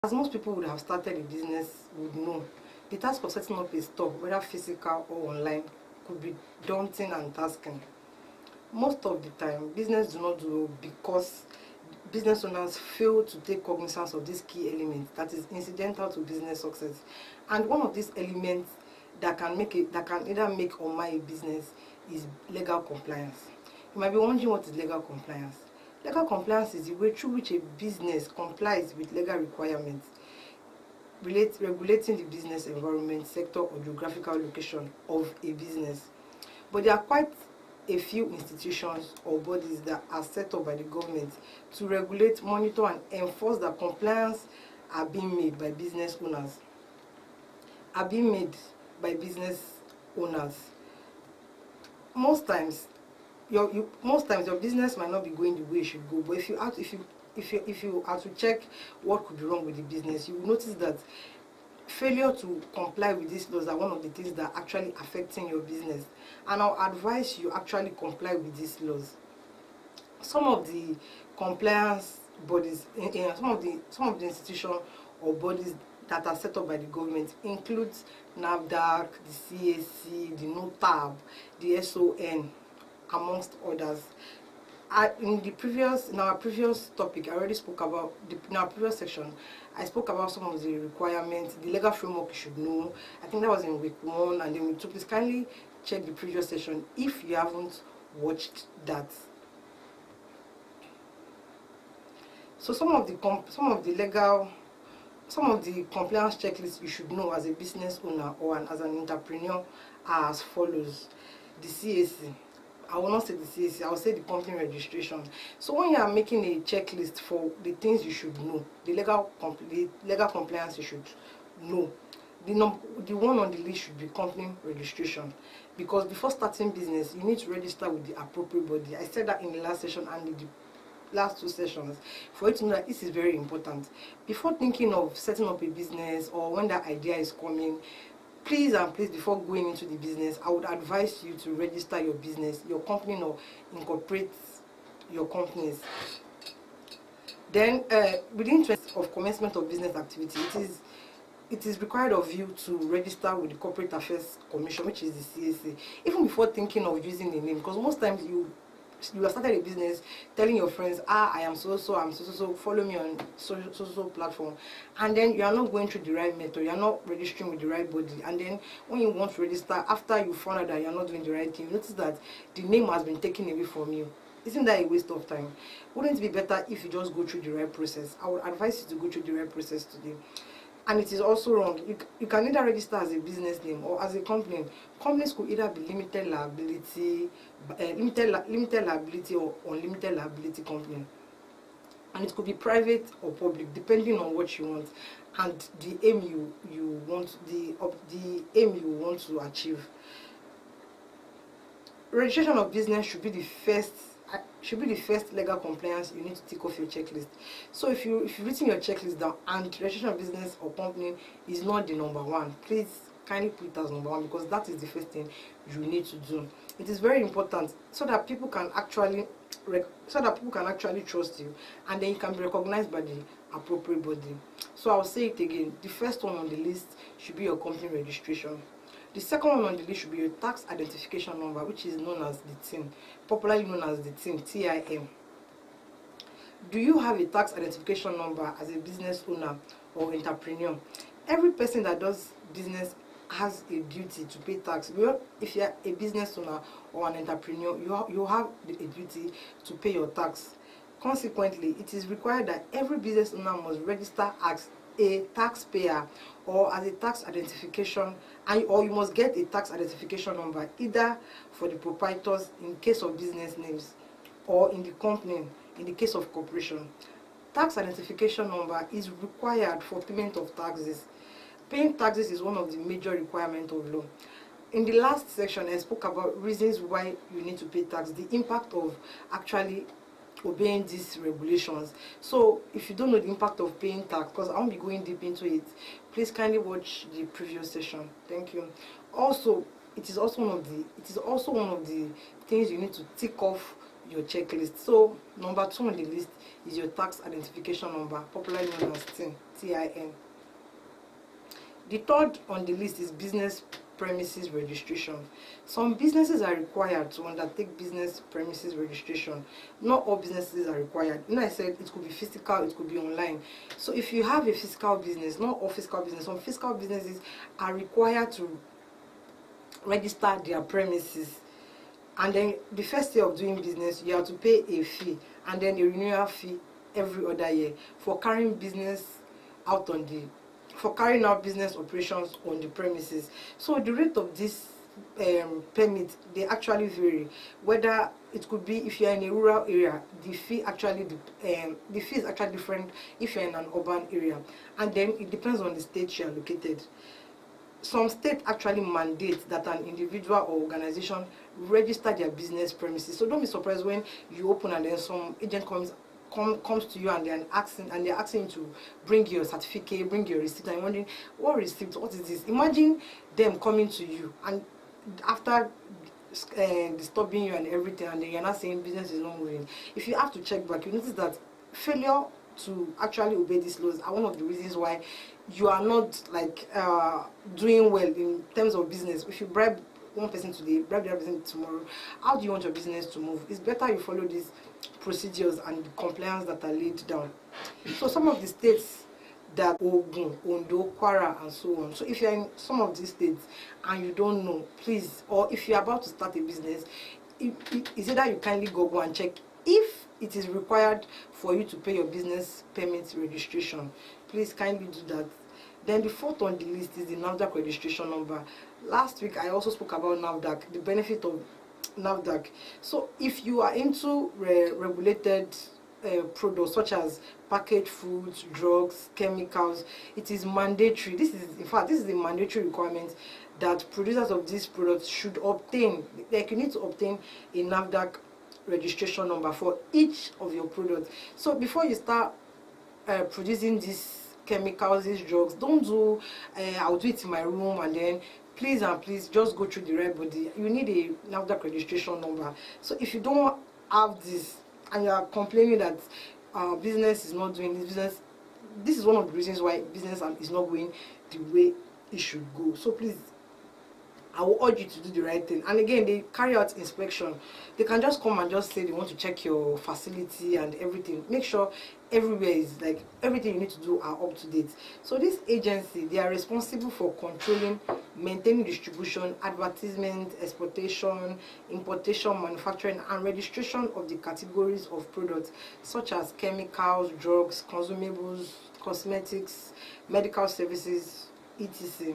As most people would have started a business would know, the task of setting up a store, whether physical or online, could be daunting and tasking. Most of the time, business do not do well because business owners fail to take cognizance of this key element that is incidental to business success. And one of these elements that can either make or mar a business is legal compliance. You might be wondering, what is legal compliance? Legal compliance is the way through which a business complies with legal requirements regulating the business environment, sector, or geographical location of a business. But there are quite a few institutions or bodies that are set up by the government to regulate, monitor, and enforce that compliance are being made by business owners. Are being made by business owners. Most times, most times your business might not be going the way it should go. But if you are to check what could be wrong with the business, you will notice that failure to comply with these laws are one of the things that are actually affecting your business. And I'll advise you actually comply with these laws. Some of the compliance bodies, some of the institutions or bodies that are set up by the government includes NAFDAC, the CAC, the NOTAB, the SON, amongst others. In our previous topic, I already spoke about in our previous section. I spoke about some of the requirements, the legal framework you should know. I think that was in week 1, and then we took. Please kindly check the previous session if you haven't watched that. So some of the compliance checklists you should know as a business owner or as an entrepreneur are as follows. The CAC. I will not say the CAC, I will say the company registration. So when you are making a checklist for the things you should know, the legal compliance you should know, the one on the list should be company registration. Because before starting business, you need to register with the appropriate body. I said that in the last session and in the last 2 sessions, for you to know that this is very important. Before thinking of setting up a business or when that idea is coming, please and please, before going into the business, I would advise you to register your business, your company, or incorporate your companies. Then, within 20 of commencement of business activity, it is required of you to register with the Corporate Affairs Commission, which is the CAC, even before thinking of using the name. Because most times you have started a business telling your friends, I am so, I'm so, follow me on so platform, and then you are not going through the right method, you are not registering with the right body, and then when you want to register, after you found out that you are not doing the right thing, you notice that the name has been taken away from you. Isn't that a waste of time? Wouldn't it be better if you just go through the right process? I would advise you to go through the right process today. And it is also wrong. You can either register as a business name or as a company. Companies could either be limited liability or unlimited liability company. And it could be private or public, depending on what you want and the aim you want to achieve. Registration of business should be the first legal compliance you need to tick off your checklist. So if you've written your checklist down and registration of business or company is not the number 1, please kindly put it as number 1, because that is the first thing you need to do. It is very important so that people can actually trust you, and then you can be recognized by the appropriate body. So I'll say it again. The first one on the list should be your company registration. The second one on the list should be your tax identification number, which is known as the TIN, popularly known as the TIN, TIN. Do you have a tax identification number as a business owner or entrepreneur? Every person that does business has a duty to pay tax. If you are a business owner or an entrepreneur, you have a duty to pay your tax. Consequently, it is required that every business owner must register as a taxpayer or as a tax identification, or you must get a tax identification number either for the proprietors in case of business names or in the company in the case of corporation. Tax identification number is required for payment of taxes. Paying taxes is one of the major requirements of law. In the last section, I spoke about reasons why you need to pay tax, the impact of actually obeying these regulations. So if you don't know the impact of paying tax, because I won't be going deep into it, please kindly watch the previous session. Thank you. Also, it is also one of the things you need to tick off your checklist. So number 2 on the list is your tax identification number, popularly known as TIN, TIN. The third on the list is business premises registration. Some businesses are required to undertake business premises registration. Not all businesses are required. You know, I said it could be physical, it could be online. So if you have a physical business, not all physical business, some physical businesses are required to register their premises. And then the first year of doing business, you have to pay a fee and then a renewal fee every other year for carrying out business operations on the premises. So the rate of this permit, they actually vary. Whether it could be, if you're in a rural area, the fee is actually different if you're in an urban area, and then it depends on the state you are located. Some states actually mandate that an individual or organization register their business premises. So don't be surprised when you open and then some agent comes to you and they're asking you to bring your certificate, bring your receipt, and you're wondering, what receipt, what is this? Imagine them coming to you and after disturbing you and everything, and then you're not saying business is not moving. If you have to check back, you notice that failure to actually obey these laws are one of the reasons why you are not like doing well in terms of business. If you bribe one person today, bribe the other person tomorrow, how do you want your business to move? It's better you follow these procedures and the compliance that are laid down. So some of the states that Ogun, Ondo, Kwara, and so on. So if you're in some of these states and you don't know, please, or if you're about to start a business, it's either you kindly go and check if it is required for you to pay your business permit registration. Please kindly do that. Then the fourth on the list is the NAFDAC registration number. Last week I also spoke about NAFDAC, the benefit of NAFDAC. So if you are into regulated products such as packaged foods, drugs, chemicals, it is mandatory. This is a mandatory requirement that producers of these products should obtain. Like, you need to obtain a NAFDAC registration number for each of your products. So before you start producing these chemicals, these drugs, don't do I'll do it in my room and then please just go through the right body. You need a NAFDAC registration number. So if you don't have this and you are complaining that business is not doing this is one of the reasons why business is not going the way it should go. So please, I will urge you to do the right thing. And again, they carry out inspection. They can just come and just say they want to check your facility and everything. Make sure everywhere is like everything you need to do are up to date. So this agency, they are responsible for controlling, maintaining distribution, advertisement, exportation, importation, manufacturing, and registration of the categories of products such as chemicals, drugs, consumables, cosmetics, medical services, etc.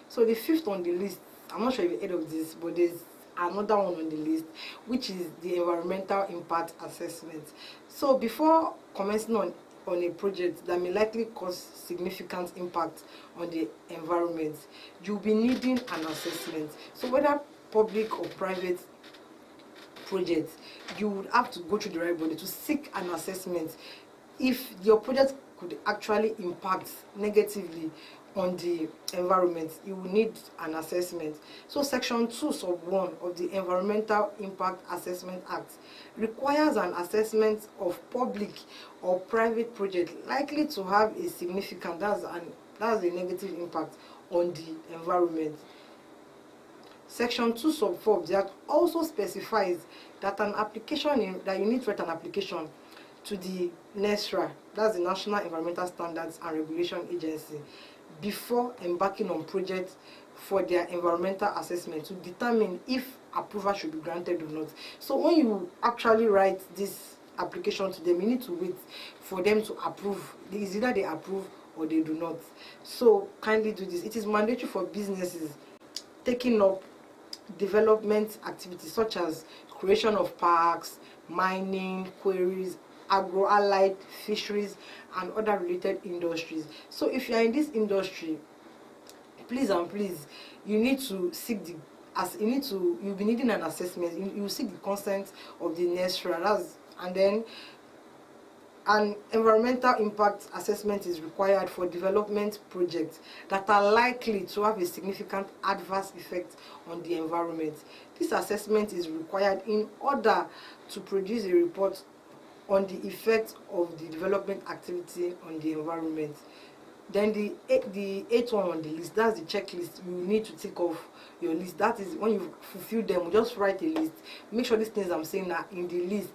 So the fifth on the list, I'm not sure if you've heard of this, but there's another one on the list, which is the environmental impact assessment. So before commencing on a project that may likely cause significant impact on the environment, you'll be needing an assessment. So whether public or private project, you would have to go through the right body to seek an assessment if your project could actually impact negatively on the environment. You will need an assessment. So section 2 sub 1 of the Environmental Impact Assessment Act requires an assessment of public or private project likely to have a significant, that's a negative impact on the environment. Section 2 sub 4 of the Act also specifies that that you need to write an application to the NESRA, that's the National Environmental Standards and Regulation Agency, before embarking on projects for their environmental assessment to determine if approval should be granted or not. So when you actually write this application to them, you need to wait for them to approve. It's either they approve or they do not. So kindly do this. It is mandatory for businesses taking up development activities such as creation of parks, mining, quarries, agro-allied fisheries, and other related industries. So if you are in this industry, please and please, you need to seek you'll be needing an assessment. You seek the consent of the NESRA, and then An environmental impact assessment is required for development projects that are likely to have a significant adverse effect on the environment. This assessment is required in order to produce a report on the effect of the development activity on the environment. Then the eighth one on the list, that's the checklist you need to tick off your list. That is when you fulfill them, just write a list. Make sure these things I'm saying are in the list.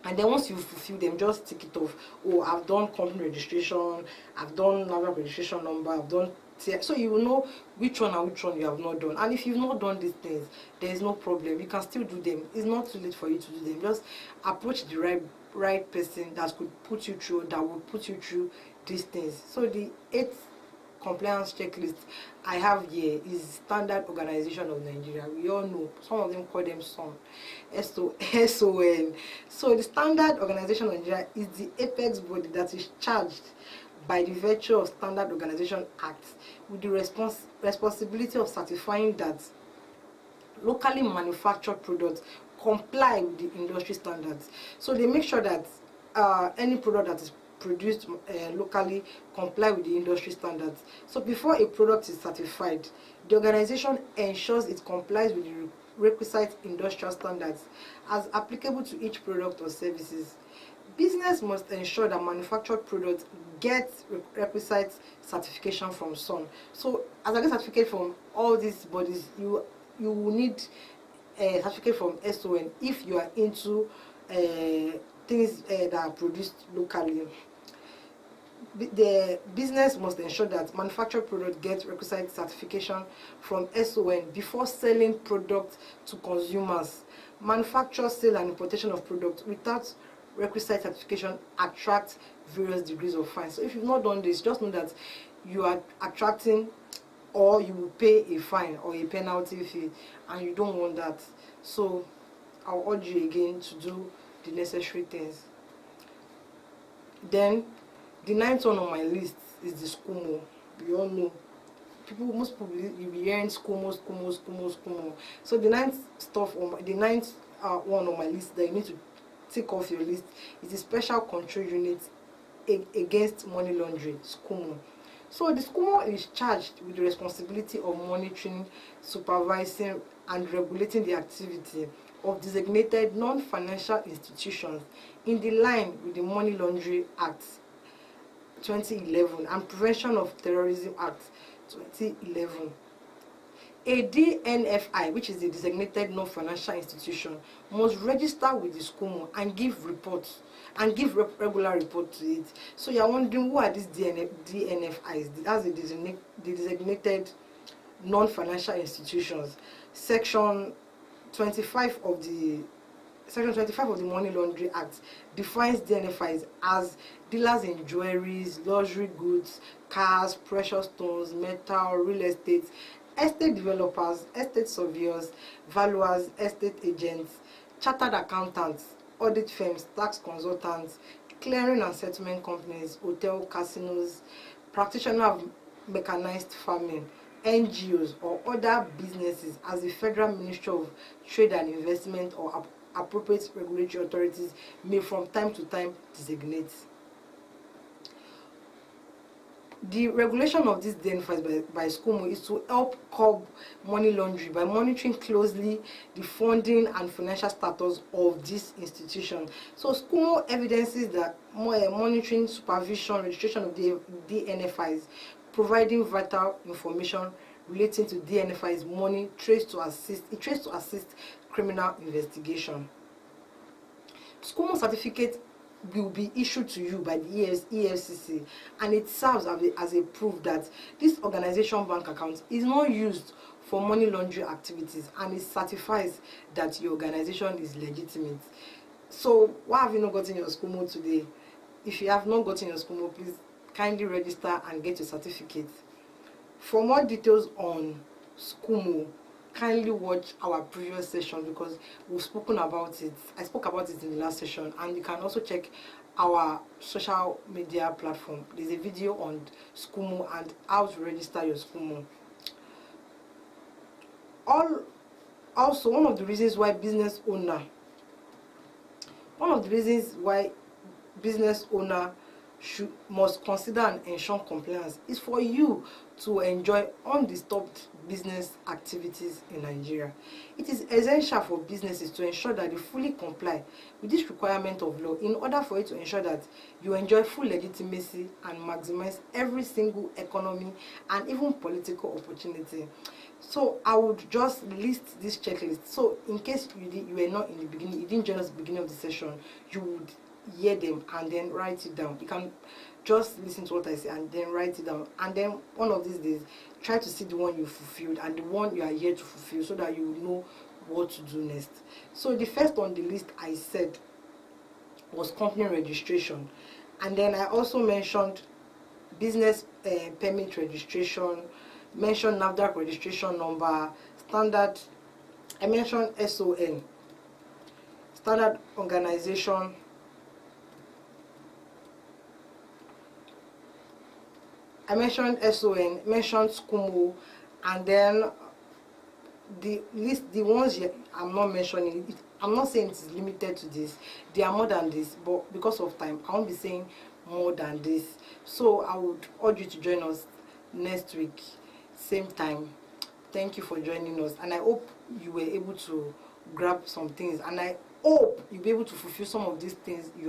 And then once you fulfill them, just tick it off. Oh, I've done company registration, I've done NAVRAC registration number, I've done so you will know which one and which one you have not done. And if you've not done these things, there is no problem. You can still do them. It's not too late for you to do them. Just approach the right person that could put you through, that will put you through these things. So the 8th compliance checklist I have here is Standard Organization of Nigeria. We all know, some of them call them SON. SON. So the Standard Organization of Nigeria is the apex body that is charged by the virtue of Standard Organization Act with the responsibility of certifying that locally manufactured products comply with the industry standards. So they make sure that any product that is produced locally comply with the industry standards. So before a product is certified, the organization ensures it complies with the requisite industrial standards as applicable to each product or services. Business must ensure that manufactured products get requisite certification from SON. So as I get certificate from all these bodies, you will need a certificate from SON if you are into things that are produced locally. The business must ensure that manufactured products get requisite certification from SON before selling products to consumers. Manufacture, sale, and importation of products without requisite certification attract various degrees of fine. So if you've not done this, just know that you are attracting, or you will pay a fine or a penalty fee, and you don't want that. So I'll urge you again to do the necessary things. Then the 9th one on my list is the SCUMO. We all know, most people you'll be hearing SCUMO. So the 9th one on my list that you need to tick off your list is the Special Control Unit Against Money Laundering, SCUMO. So the SCUMO is charged with the responsibility of monitoring, supervising, and regulating the activity of designated non-financial institutions in the line with the Money Laundering Act 2011 and Prevention of Terrorism Act 2011. A DNFI, which is a designated non-financial institution, must register with the SCUMO and give reports and give regular report to it. So you are wondering, who are these DNFIs? That's the designated non-financial institutions. Section 25 of the Money Laundering Act defines DNFIs as dealers in jewelries, luxury goods, cars, precious stones, metal, real estate, estate developers, estate surveyors, valuers, estate agents, chartered accountants, audit firms, tax consultants, clearing and settlement companies, hotel, casinos, practitioners of mechanized farming, NGOs, or other businesses as the Federal Ministry of Trade and Investment or appropriate regulatory authorities may from time to time designate. The regulation of these DNFIs by SCUMO is to help curb money laundering by monitoring closely the funding and financial status of this institution. So SCUMO evidences that monitoring, supervision, registration of the DNFIs, providing vital information relating to DNFIs money trace to assist criminal investigation. SCUMO certificate will be issued to you by the EFCC, and it serves as a proof that this organization bank account is not used for money laundering activities, and it certifies that your organization is legitimate. So why have you not gotten your SCUMO today? If you have not gotten your SCUMO, please kindly register and get your certificate. For more details on SCUMO, kindly watch our previous session because we've spoken about it. I spoke about it in the last session, and you can also check our social media platform. There's a video on SCUMO and how to register your SCUMO. Also, one of the reasons why business owner must consider and ensure compliance is for you to enjoy undisturbed business activities in Nigeria. It is essential for businesses to ensure that they fully comply with this requirement of law in order for you to ensure that you enjoy full legitimacy and maximize every single economy and even political opportunity. So I would just list this checklist. So in case you were not in the beginning, you didn't join us at the beginning of the session, you would hear them and then write it down. You can just listen to what I say and then write it down. And then one of these days, try to see the one you fulfilled and the one you are here to fulfill so that you will know what to do next. So the first on the list I said was company registration. And then I also mentioned business permit registration, mentioned NAFDAC registration number, standard, I mentioned SON, standard organization, I mentioned SON, mentioned SCUMO, and then the list, the ones here, I'm not mentioning it. I'm not saying it is limited to this. There are more than this, but because of time, I won't be saying more than this. So I would urge you to join us next week, same time. Thank you for joining us, and I hope you were able to grab some things, and I hope you'll be able to fulfill some of these things you